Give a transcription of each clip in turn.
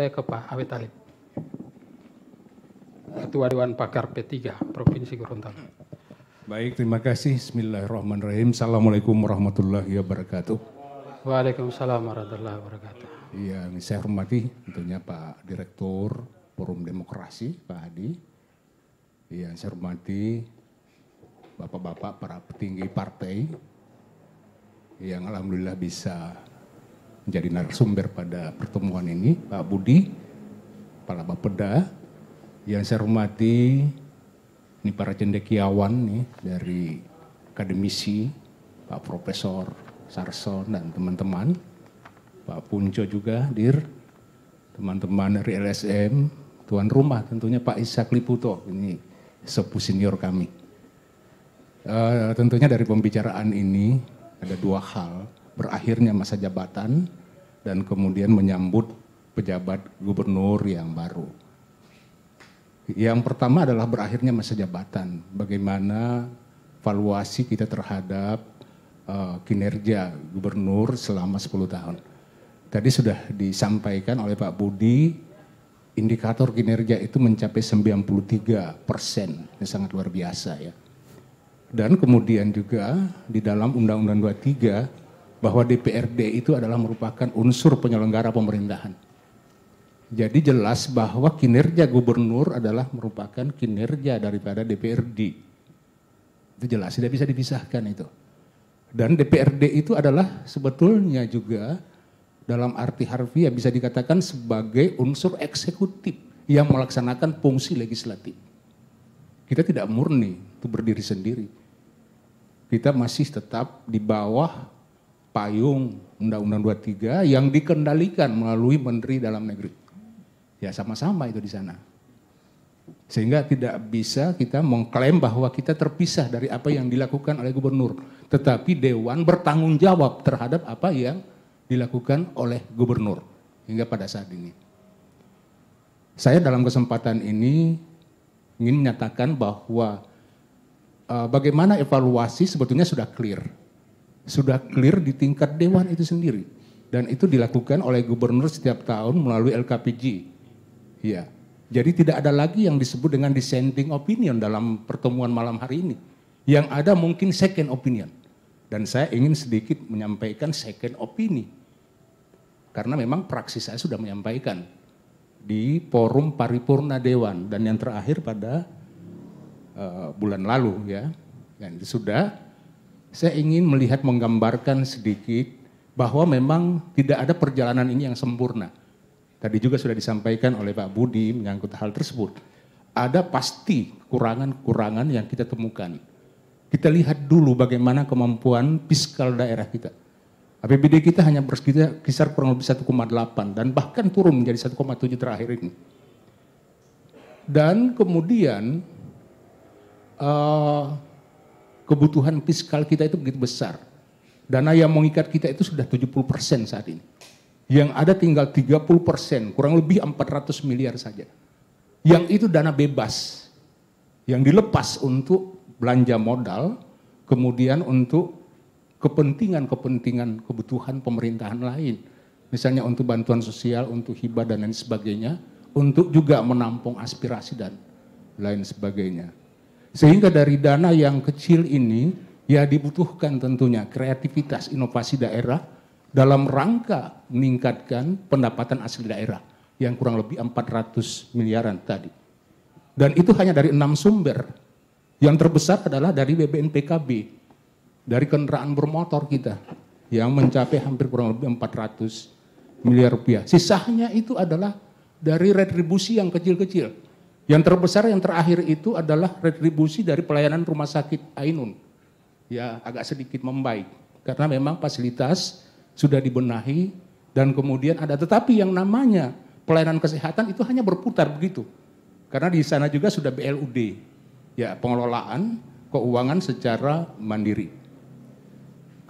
Saya ke Pak Awet Talib, Ketua Dewan Pakar P3 Provinsi Gorontalo. Baik, terima kasih. Bismillahirrahmanirrahim. Assalamualaikum warahmatullahi wabarakatuh. Waalaikumsalam warahmatullahi wabarakatuh. Yang saya hormati tentunya Pak Direktur Forum Demokrasi, Pak Hadi. Yang saya hormati Bapak-bapak para petinggi partai yang alhamdulillah bisa menjadi narasumber pada pertemuan ini, Pak Budi, Kepala Bapeda. Yang saya hormati ini para cendekiawan nih dari akademisi, Pak Profesor Sarson dan teman-teman, Pak Punco juga hadir, teman-teman dari LSM, tuan rumah tentunya Pak Ishak Liputo, ini sepuh senior kami. Tentunya dari pembicaraan ini ada dua hal, berakhirnya masa jabatan dan kemudian menyambut pejabat gubernur yang baru. Yang pertama adalah berakhirnya masa jabatan, bagaimana valuasi kita terhadap kinerja gubernur selama 10 tahun. Tadi sudah disampaikan oleh Pak Budi, indikator kinerja itu mencapai 93%, ini sangat luar biasa ya. Dan kemudian juga di dalam Undang-Undang 23 bahwa DPRD itu adalah merupakan unsur penyelenggara pemerintahan. Jadi jelas bahwa kinerja gubernur adalah merupakan kinerja daripada DPRD. Itu jelas, tidak bisa dipisahkan itu. Dan DPRD itu adalah sebetulnya juga dalam arti harfiah bisa dikatakan sebagai unsur eksekutif yang melaksanakan fungsi legislatif. Kita tidak murni itu berdiri sendiri. Kita masih tetap di bawah payung Undang-Undang 23 yang dikendalikan melalui Menteri Dalam Negeri. Ya sama-sama itu di sana. Sehingga tidak bisa kita mengklaim bahwa kita terpisah dari apa yang dilakukan oleh gubernur. Tetapi Dewan bertanggung jawab terhadap apa yang dilakukan oleh gubernur hingga pada saat ini. Saya dalam kesempatan ini ingin menyatakan bahwa bagaimana evaluasi sebetulnya sudah clear. Sudah clear di tingkat Dewan itu sendiri. Dan itu dilakukan oleh gubernur setiap tahun melalui LKPG. Ya, jadi tidak ada lagi yang disebut dengan dissenting opinion dalam pertemuan malam hari ini. Yang ada mungkin second opinion. Dan saya ingin sedikit menyampaikan second opini. Karena memang praksi saya sudah menyampaikan di forum paripurna Dewan. Dan yang terakhir pada bulan lalu ya. Dan itu sudah, saya ingin melihat menggambarkan sedikit bahwa memang tidak ada perjalanan ini yang sempurna. Tadi juga sudah disampaikan oleh Pak Budi menyangkut hal tersebut. Ada pasti kekurangan-kekurangan yang kita temukan. Kita lihat dulu bagaimana kemampuan fiskal daerah kita. APBD kita hanya berkisar kurang lebih 1,8 dan bahkan turun menjadi 1,7 terakhir ini. Dan kemudian kebutuhan fiskal kita itu begitu besar. Dana yang mengikat kita itu sudah 70% saat ini. Yang ada tinggal 30%, kurang lebih 400 miliar saja. Yang itu dana bebas, yang dilepas untuk belanja modal, kemudian untuk kepentingan-kepentingan kebutuhan pemerintahan lain. Misalnya untuk bantuan sosial, untuk hibah dan lain sebagainya, untuk juga menampung aspirasi dan lain sebagainya. Sehingga dari dana yang kecil ini, ya dibutuhkan tentunya kreativitas inovasi daerah, dalam rangka meningkatkan pendapatan asli daerah yang kurang lebih 400 miliaran tadi. Dan itu hanya dari 6 sumber. Yang terbesar adalah dari BBNPKB, dari kendaraan bermotor kita yang mencapai hampir kurang lebih 400 miliar rupiah. Sisanya itu adalah dari retribusi yang kecil-kecil. Yang terbesar yang terakhir itu adalah retribusi dari pelayanan rumah sakit Ainun. Ya agak sedikit membaik karena memang fasilitas sudah dibenahi dan kemudian ada, tetapi yang namanya pelayanan kesehatan itu hanya berputar begitu. Karena di sana juga sudah BLUD, ya pengelolaan keuangan secara mandiri.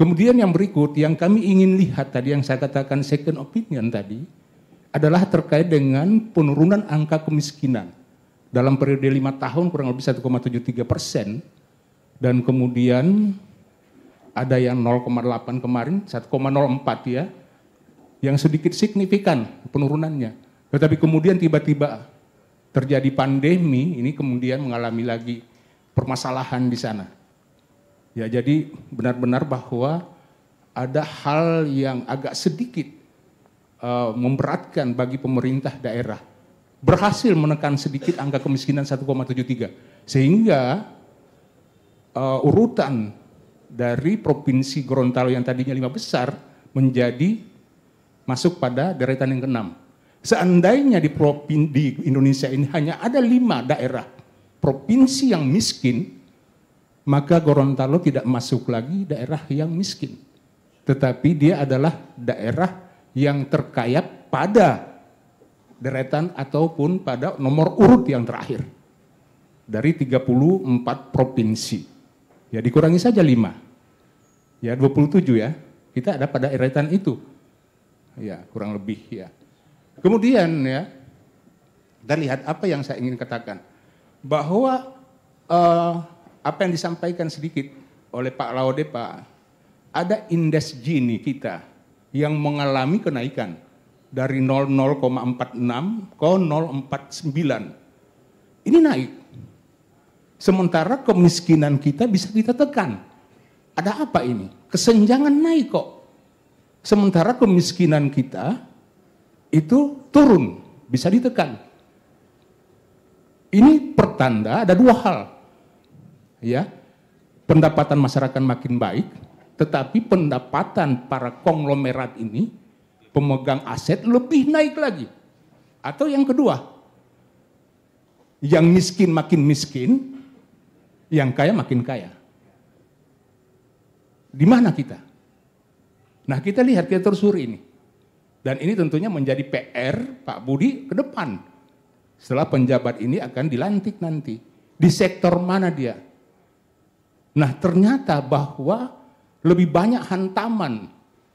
Kemudian yang berikut yang kami ingin lihat tadi yang saya katakan second opinion tadi adalah terkait dengan penurunan angka kemiskinan. Dalam periode 5 tahun kurang lebih 1,73% dan kemudian ada yang 0,8 kemarin, 1,04 ya, yang sedikit signifikan penurunannya. Tetapi kemudian tiba-tiba terjadi pandemi, ini kemudian mengalami lagi permasalahan di sana. Ya, jadi benar-benar bahwa ada hal yang agak sedikit memberatkan bagi pemerintah daerah. Berhasil menekan sedikit angka kemiskinan 1,73. Sehingga urutan dari Provinsi Gorontalo yang tadinya 5 besar menjadi masuk pada deretan yang ke-6. Seandainya di Indonesia ini hanya ada 5 daerah provinsi yang miskin, maka Gorontalo tidak masuk lagi daerah yang miskin. Tetapi dia adalah daerah yang terkaya pada deretan ataupun pada nomor urut yang terakhir. Dari 34 provinsi. Ya dikurangi saja 5. Ya 27 ya. Kita ada pada deretan itu. Ya kurang lebih ya. Kemudian ya, kita lihat apa yang saya ingin katakan. Bahwa apa yang disampaikan sedikit oleh Pak Laude, Pak, ada indeks Gini kita yang mengalami kenaikan dari 0,46 ke 0,49. Ini naik. Sementara kemiskinan kita bisa kita tekan. Ada apa ini? Kesenjangan naik kok. Sementara kemiskinan kita itu turun, bisa ditekan. Ini pertanda ada 2 hal. Ya, pendapatan masyarakat makin baik, tetapi pendapatan para konglomerat ini, pemegang aset lebih naik lagi. Atau yang kedua, yang miskin makin miskin, yang kaya makin kaya. Di mana kita? Nah kita lihat, kita telusuri ini. Dan ini tentunya menjadi PR Pak Budi ke depan. Setelah penjabat ini akan dilantik nanti. Di sektor mana dia? Nah ternyata bahwa lebih banyak hantaman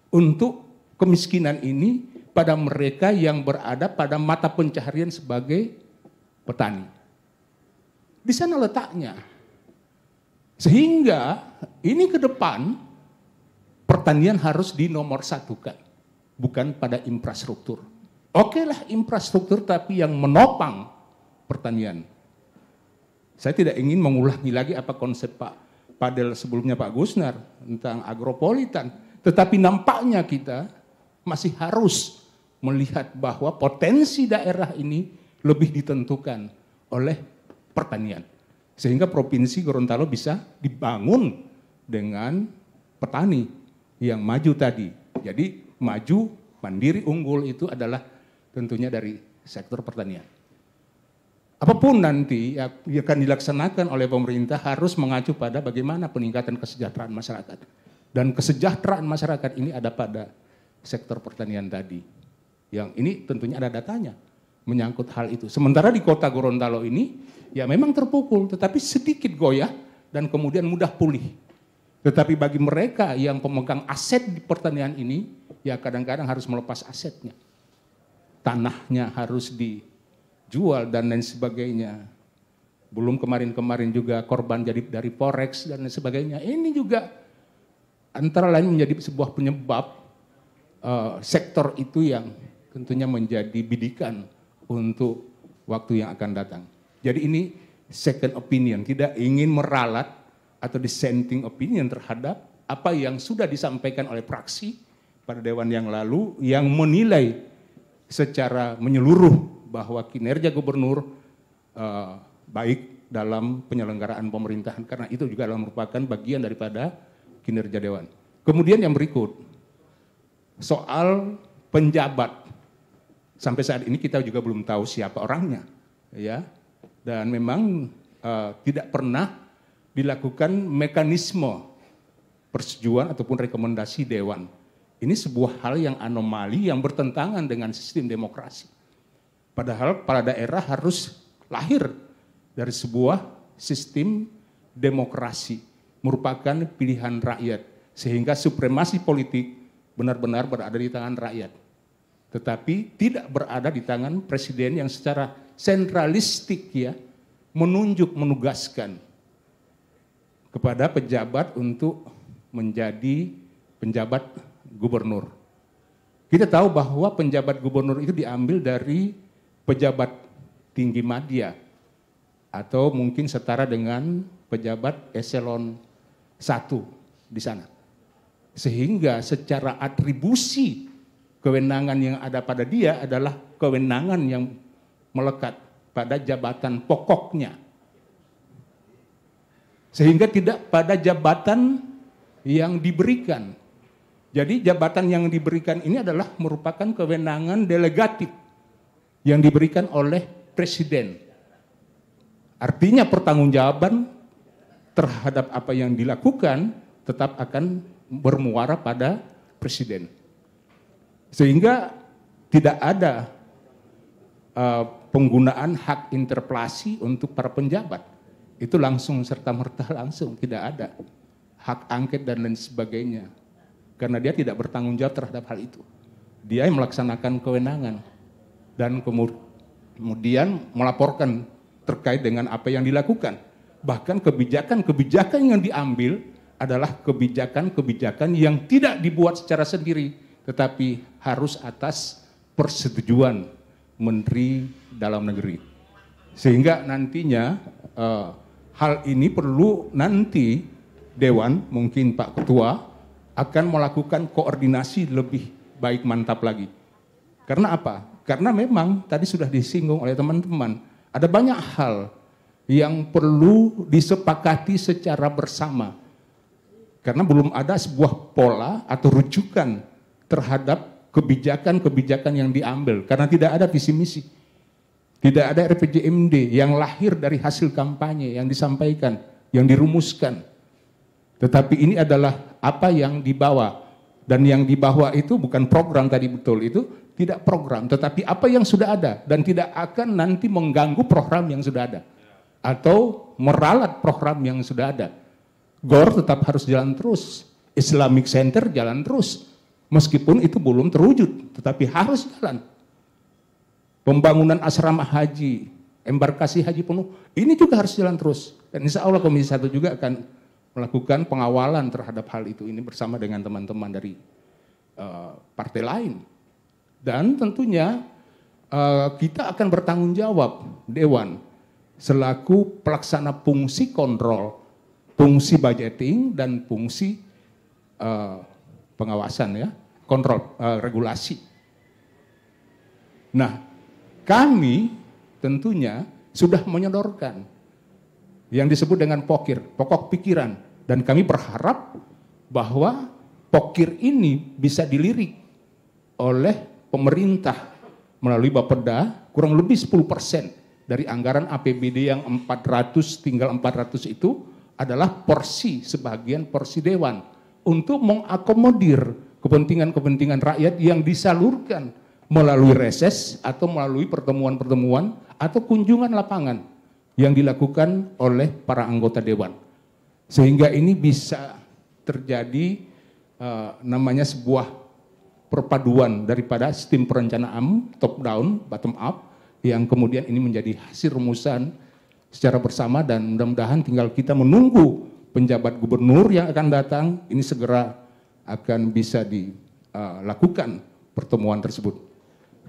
untuk kemiskinan ini pada mereka yang berada pada mata pencaharian sebagai petani. Di sana letaknya. Sehingga ini ke depan pertanian harus dinomorsatukan. Bukan pada infrastruktur. Oke lah infrastruktur tapi yang menopang pertanian. Saya tidak ingin mengulangi lagi apa konsep Pak Padel sebelumnya Pak Gusnar tentang agropolitan. Tetapi nampaknya kita masih harus melihat bahwa potensi daerah ini lebih ditentukan oleh pertanian. Sehingga Provinsi Gorontalo bisa dibangun dengan petani yang maju tadi. Jadi maju, mandiri, unggul itu adalah tentunya dari sektor pertanian. Apapun nanti yang akan dilaksanakan oleh pemerintah harus mengacu pada bagaimana peningkatan kesejahteraan masyarakat. Dan kesejahteraan masyarakat ini ada pada sektor pertanian tadi. Yang ini tentunya ada datanya menyangkut hal itu. Sementara di kota Gorontalo ini ya memang terpukul tetapi sedikit goyah dan kemudian mudah pulih. Tetapi bagi mereka yang pemegang aset di pertanian ini, ya kadang-kadang harus melepas asetnya. Tanahnya harus dijual dan lain sebagainya. Belum kemarin-kemarin juga korban jadi dari forex dan lain sebagainya. Ini juga antara lain menjadi sebuah penyebab sektor itu yang tentunya menjadi bidikan untuk waktu yang akan datang. Jadi ini second opinion, tidak ingin meralat atau dissenting opinion terhadap apa yang sudah disampaikan oleh praksi pada Dewan yang lalu yang menilai secara menyeluruh bahwa kinerja gubernur baik dalam penyelenggaraan pemerintahan karena itu juga adalah merupakan bagian daripada kinerja Dewan. Kemudian yang berikut, soal penjabat. Sampai saat ini kita juga belum tahu siapa orangnya. Ya. Dan memang tidak pernah dilakukan mekanisme persetujuan ataupun rekomendasi Dewan. Ini sebuah hal yang anomali yang bertentangan dengan sistem demokrasi. Padahal para daerah harus lahir dari sebuah sistem demokrasi, merupakan pilihan rakyat, sehingga supremasi politik benar-benar berada di tangan rakyat. Tetapi tidak berada di tangan presiden yang secara sentralistik ya, menunjuk, menugaskan kepada pejabat untuk menjadi penjabat gubernur. Kita tahu bahwa penjabat gubernur itu diambil dari pejabat tinggi madya atau mungkin setara dengan pejabat eselon 1 di sana. Sehingga secara atribusi kewenangan yang ada pada dia adalah kewenangan yang melekat pada jabatan pokoknya. Sehingga tidak pada jabatan yang diberikan. Jadi jabatan yang diberikan ini adalah merupakan kewenangan delegatif yang diberikan oleh presiden. Artinya pertanggungjawaban terhadap apa yang dilakukan tetap akan bermuara pada presiden. Sehingga tidak ada penggunaan hak interpelasi untuk para penjabat. Itu langsung serta-merta langsung, tidak ada hak angket dan lain sebagainya. Karena dia tidak bertanggung jawab terhadap hal itu. Dia yang melaksanakan kewenangan dan kemudian melaporkan terkait dengan apa yang dilakukan. Bahkan kebijakan-kebijakan yang diambil adalah kebijakan-kebijakan yang tidak dibuat secara sendiri, tetapi harus atas persetujuan Menteri Dalam Negeri. Sehingga nantinya hal ini perlu nanti Dewan, mungkin Pak Ketua, akan melakukan koordinasi lebih baik mantap lagi. Karena apa? Karena memang tadi sudah disinggung oleh teman-teman, ada banyak hal yang perlu disepakati secara bersama. Karena belum ada sebuah pola atau rujukan terhadap kebijakan-kebijakan yang diambil. Karena tidak ada visi misi. Tidak ada RPJMD yang lahir dari hasil kampanye yang disampaikan, yang dirumuskan. Tetapi ini adalah apa yang dibawa. Dan yang dibawa itu bukan program tadi betul, itu tidak program. Tetapi apa yang sudah ada dan tidak akan nanti mengganggu program yang sudah ada. Atau meralat program yang sudah ada. GOR tetap harus jalan terus. Islamic Center jalan terus. Meskipun itu belum terwujud, tetapi harus jalan. Pembangunan asrama haji, embarkasi haji penuh, ini juga harus jalan terus. Dan insya Allah Komisi 1 juga akan melakukan pengawalan terhadap hal itu ini bersama dengan teman-teman dari partai lain. Dan tentunya kita akan bertanggung jawab, Dewan, selaku pelaksana fungsi kontrol, fungsi budgeting, dan fungsi pengawasan, ya, kontrol, regulasi. Nah, kami tentunya sudah menyodorkan yang disebut dengan POKIR, pokok pikiran. Dan kami berharap bahwa POKIR ini bisa dilirik oleh pemerintah melalui Bapeda kurang lebih 10% dari anggaran APBD yang 400, tinggal 400 itu adalah porsi, sebagian porsi Dewan untuk mengakomodir kepentingan-kepentingan rakyat yang disalurkan melalui reses atau melalui pertemuan-pertemuan atau kunjungan lapangan yang dilakukan oleh para anggota Dewan. Sehingga ini bisa terjadi namanya sebuah perpaduan daripada sistem perencanaan top down, bottom up, yang kemudian ini menjadi hasil rumusan secara bersama. Dan mudah-mudahan tinggal kita menunggu penjabat gubernur yang akan datang, ini segera akan bisa dilakukan pertemuan tersebut.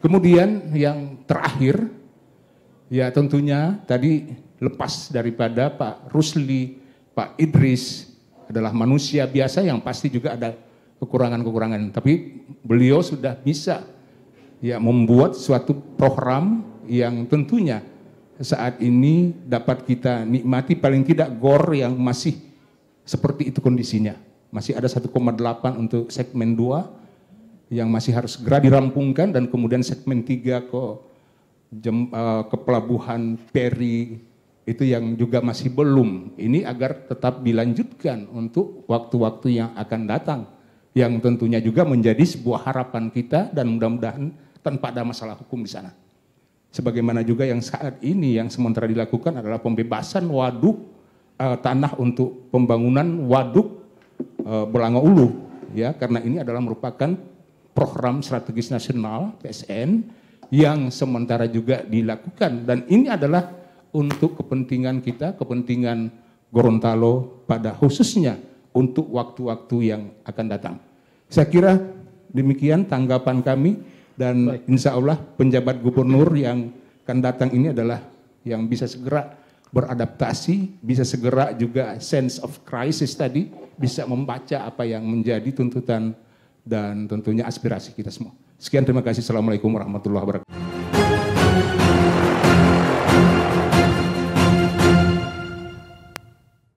Kemudian yang terakhir, ya tentunya tadi lepas daripada Pak Rusli, Pak Idris adalah manusia biasa yang pasti juga ada kekurangan-kekurangan. Tapi beliau sudah bisa ya membuat suatu program yang tentunya saat ini dapat kita nikmati, paling tidak GOR yang masih seperti itu kondisinya. Masih ada 1,8 untuk segmen 2 yang masih harus segera dirampungkan, dan kemudian segmen 3 ke pelabuhan Peri itu yang juga masih belum. Ini agar tetap dilanjutkan untuk waktu-waktu yang akan datang, yang tentunya juga menjadi sebuah harapan kita, dan mudah-mudahan tanpa ada masalah hukum di sana. Sebagaimana juga yang saat ini yang sementara dilakukan adalah pembebasan waduk tanah untuk pembangunan waduk Belanga Ulu, ya, karena ini adalah merupakan program strategis nasional PSN yang sementara juga dilakukan, dan ini adalah untuk kepentingan kita, kepentingan Gorontalo pada khususnya untuk waktu-waktu yang akan datang. Saya kira demikian tanggapan kami, dan insya Allah penjabat gubernur yang akan datang ini adalah yang bisa segera beradaptasi, bisa segera juga sense of crisis tadi, bisa membaca apa yang menjadi tuntutan dan tentunya aspirasi kita semua. Sekian, terima kasih. Assalamualaikum warahmatullahi wabarakatuh.